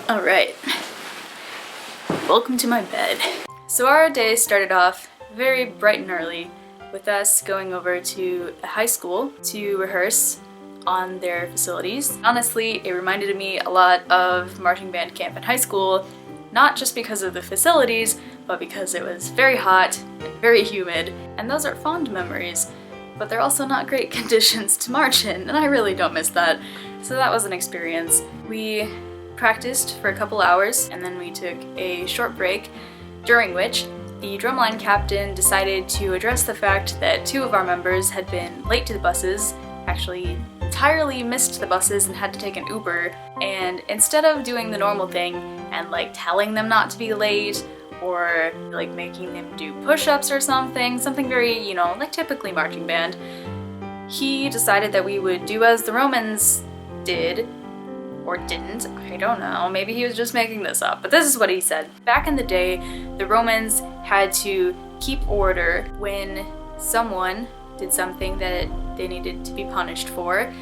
Alright, welcome to my bed. So our day started off very bright and early with us going over to a high school to rehearse on their facilities. Honestly, it reminded me a lot of marching band camp in high school, not just because of the facilities, but because it was very hot and very humid, and those are fond memories, but they're also not great conditions to march in, and I really don't miss that. So that was an experience. We practiced for a couple hours, and then we took a short break, during which the drumline captain decided to address the fact that two of our members had been late to the buses, actually entirely missed the buses and had to take an Uber, and instead of doing the normal thing and like telling them not to be late or like making them do push-ups or something very, you know, like typically marching band, he decided that we would do as the Romans did, or didn't, I don't know, maybe he was just making this up, but this is what he said. Back in the day, the Romans had to keep order when someone did something that they needed to be punished for.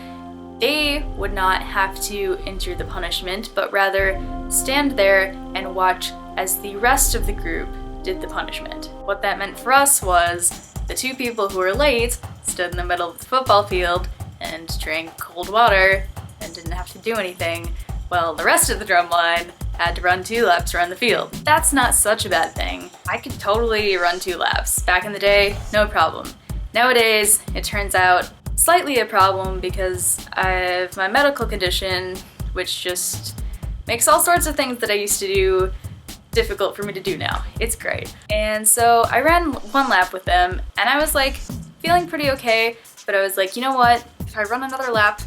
They would not have to endure the punishment, but rather stand there and watch as the rest of the group did the punishment. What that meant for us was the two people who were late stood in the middle of the football field and drank cold water and didn't have to do anything, while the rest of the drumline had to run 2 laps around the field. That's not such a bad thing. I could totally run 2 laps. Back in the day, no problem. Nowadays, it turns out slightly a problem because I have my medical condition, which just makes all sorts of things that I used to do difficult for me to do now. It's great. And so I ran 1 lap with them, and I was like feeling pretty okay, but I was like, you know what? If I run another lap,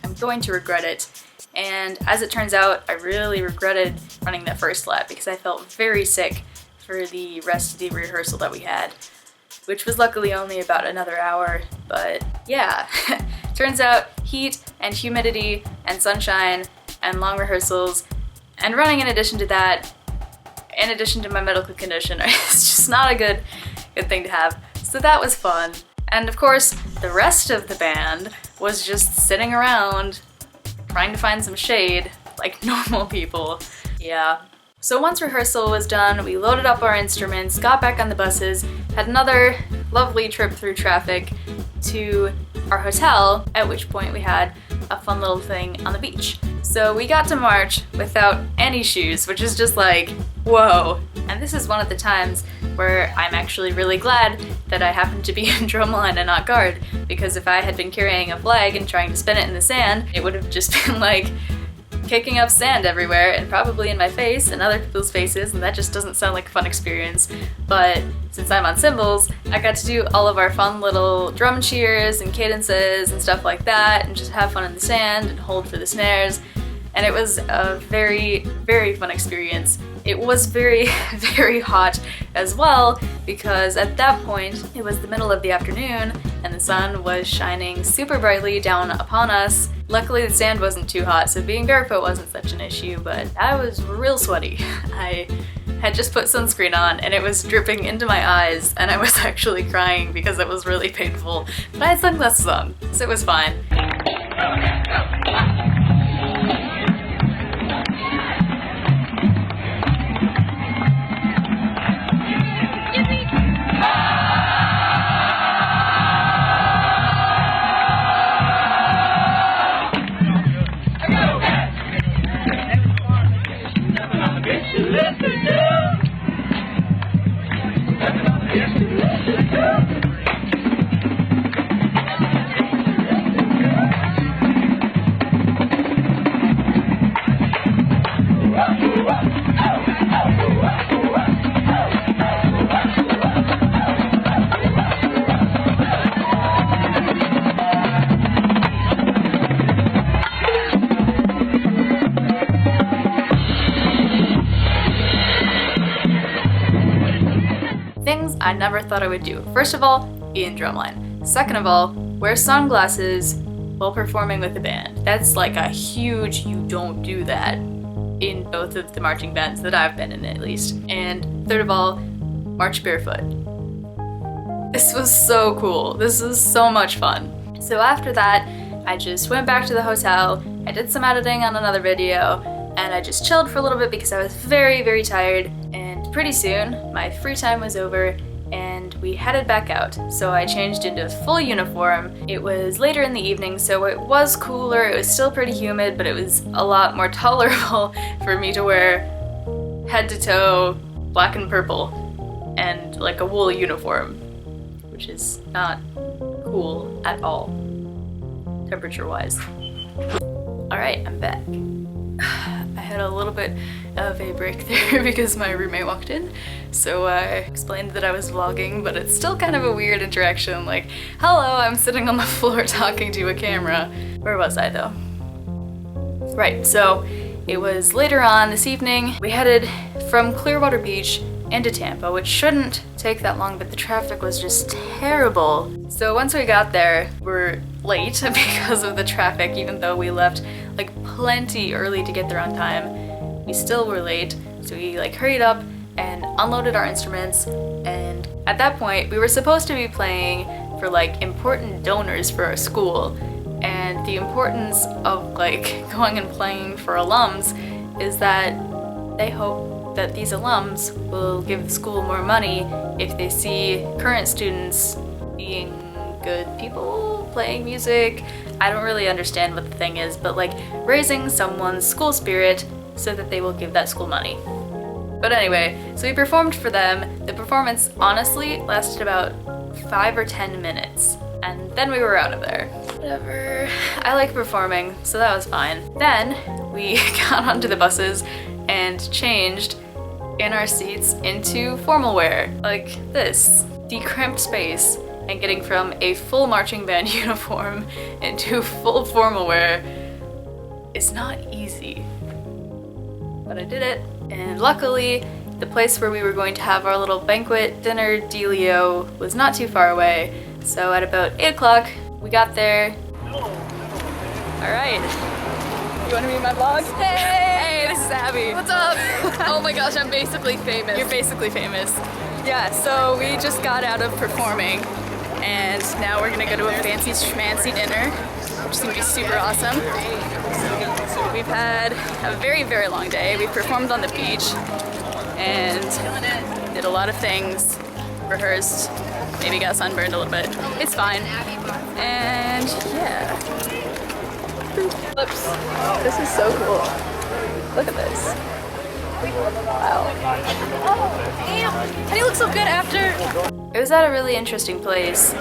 I'm going to regret it. And as it turns out, I really regretted running that first lap because I felt very sick for the rest of the rehearsal that we had, which was luckily only about another hour, but yeah. Turns out heat and humidity and sunshine and long rehearsals and running in addition to that, in addition to my medical condition, it's just not a good thing to have. So that was fun. And of course, the rest of the band was just sitting around trying to find some shade like normal people. Yeah. So once rehearsal was done, we loaded up our instruments, got back on the buses, had another lovely trip through traffic to our hotel, at which point we had a fun little thing on the beach. So we got to march without any shoes, which is just like, whoa. And this is one of the times where I'm actually really glad that I happened to be in drumline and not guard, because if I had been carrying a flag and trying to spin it in the sand, it would have just been like kicking up sand everywhere and probably in my face and other people's faces, and that just doesn't sound like a fun experience. But since I'm on cymbals, I got to do all of our fun little drum cheers and cadences and stuff like that, and just have fun in the sand and hold for the snares. And it was a very, very fun experience. It was very, very hot as well, because at that point it was the middle of the afternoon and the sun was shining super brightly down upon us. Luckily the sand wasn't too hot, so being barefoot wasn't such an issue, but I was real sweaty. I had just put sunscreen on and it was dripping into my eyes, and I was actually crying because it was really painful, but I had sunglasses on, so it was fine. Things I never thought I would do. First of all, be in drumline. Second of all, wear sunglasses while performing with the band. That's like a huge, you don't do that in both of the marching bands that I've been in, at least. And third of all, march barefoot. This was so cool. This was so much fun. So after that, I just went back to the hotel, I did some editing on another video, and and I just chilled for a little bit because I was very, very tired. And pretty soon, my free time was over and we headed back out. So I changed into full uniform. It was later in the evening, so it was cooler. It was still pretty humid, but it was a lot more tolerable for me to wear head to toe black and purple and like a wool uniform, which is not cool at all, temperature-wise. Alright, I'm back. I had a little bit of a break there because my roommate walked in, so I explained that I was vlogging, but it's still kind of a weird interaction, like, hello, I'm sitting on the floor talking to a camera. Where was I though? Right, so it was later on this evening. We headed from Clearwater Beach into Tampa, which shouldn't take that long, but the traffic was just terrible. So once we got there, we're late because of the traffic, even though we left like plenty early to get there on time. We still were late, so we like hurried up and unloaded our instruments, and at that point we were supposed to be playing for like important donors for our school. And the importance of like going and playing for alums is that they hope that these alums will give the school more money if they see current students being good people, playing music. I don't really understand what the thing is, but like raising someone's school spirit so that they will give that school money. But anyway, so we performed for them. The performance honestly lasted about 5 or 10 minutes, and then we were out of there. Whatever. I like performing, so that was fine. Then we got onto the buses and changed in our seats into formal wear, like this. The cramped space and getting from a full marching band uniform into full formal wear is not easy. But I did it, and luckily the place where we were going to have our little banquet dinner dealio was not too far away, so at about 8 o'clock we got there. Alright. You wanna be in my vlog? Hey, this is Abby. What's up? Oh my gosh, I'm basically famous. You're basically famous. Yeah, so we just got out of performing and now we're gonna go to a fancy schmancy dinner, which is gonna be super awesome. We've had a very, very long day. We performed on the beach and did a lot of things, rehearsed, maybe got sunburned a little bit. It's fine. And yeah. Oops. This is so cool. Look at this. Wow. Oh, damn. And he looks so good after. It was at a really interesting place.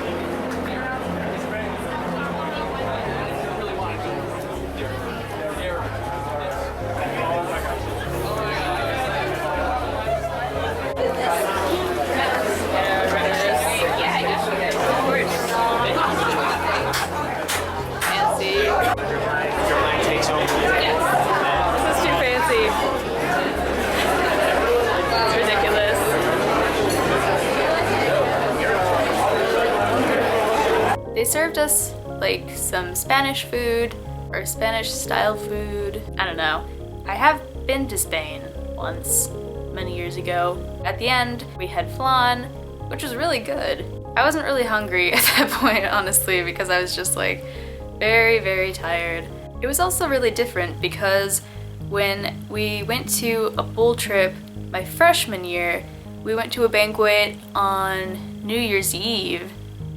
They served us like some Spanish food or Spanish style food. I don't know. I have been to Spain once, many years ago. At the end, we had flan, which was really good. I wasn't really hungry at that point, honestly, because I was just like very, very tired. It was also really different because when we went to a bowl trip my freshman year, we went to a banquet on New Year's Eve.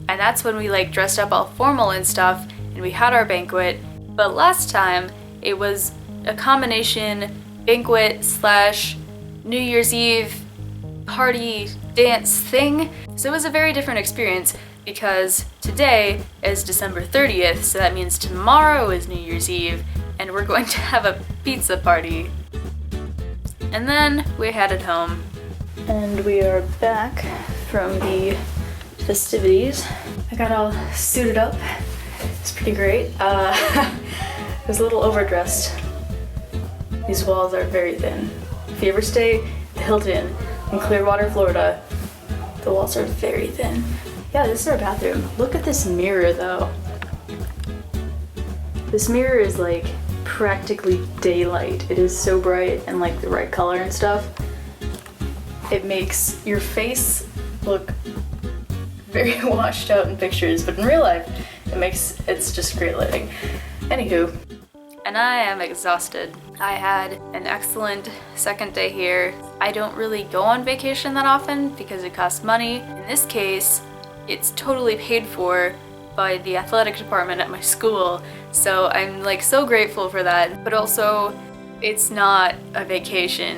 And that's when we like dressed up all formal and stuff and we had our banquet. But last time it was a combination banquet slash New Year's Eve party dance thing. So it was a very different experience because today is December 30th, so that means tomorrow is New Year's Eve and we're going to have a pizza party. And then we headed home. And we are back from the festivities. I got all suited up. It's pretty great. I was a little overdressed. These walls are very thin. If you ever stay at the Hilton in Clearwater, Florida, the walls are very thin. Yeah, this is our bathroom. Look at this mirror though. This mirror is like practically daylight. It is so bright and like the right color and stuff. It makes your face look very washed out in pictures, but in real life, it's just great lighting. Anywho, and I am exhausted. I had an excellent second day here. I don't really go on vacation that often because it costs money. In this case, it's totally paid for by the athletic department at my school, so I'm like so grateful for that. But also, it's not a vacation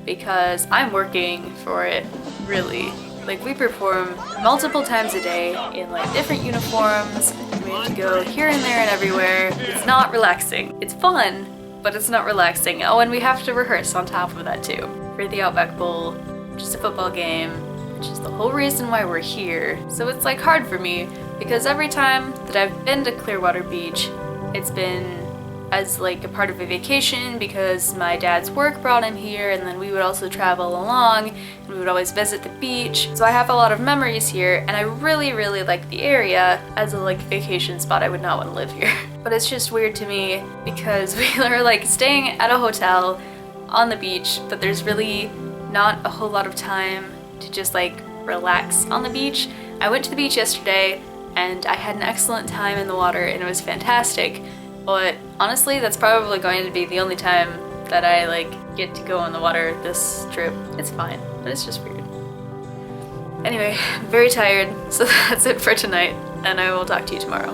because I'm working for it, really. Like, we perform multiple times a day in like different uniforms. We have to go here and there and everywhere. It's not relaxing. It's fun, but it's not relaxing. Oh, and we have to rehearse on top of that too for the Outback Bowl, which is a football game, which is the whole reason why we're here. So it's like hard for me because every time that I've been to Clearwater Beach, it's been as like a part of a vacation because my dad's work brought him here, and then we would also travel along and we would always visit the beach. So I have a lot of memories here, and I really like the area. As a like vacation spot, I would not want to live here. But it's just weird to me because we are like staying at a hotel on the beach, but there's really not a whole lot of time to just like relax on the beach. I went to the beach yesterday and I had an excellent time in the water and it was fantastic. But honestly, that's probably going to be the only time that I like get to go in the water this trip. It's fine, but it's just weird. Anyway, I'm very tired, so that's it for tonight, and I will talk to you tomorrow.